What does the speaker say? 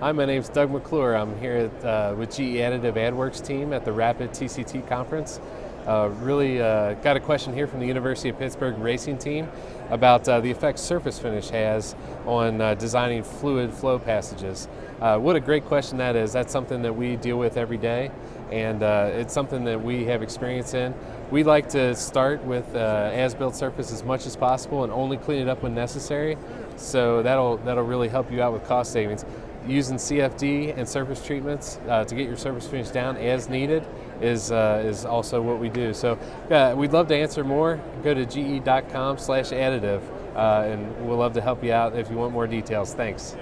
Hi, my name's Doug McClure. I'm here with GE Additive AdWorks team at the Rapid TCT conference. Really got a question here from the University of Pittsburgh racing team about the effect surface finish has on designing fluid flow passages. What a great question that is. That's something that we deal with every day, and it's something that we have experience in. We like to start with as-built surface as much as possible and only clean it up when necessary. So that'll really help you out with cost savings. Using CFD and surface treatments to get your surface finish down as needed is also what we do. So we'd love to answer more. Go to ge.com/additive and we'll love to help you out if you want more details. Thanks.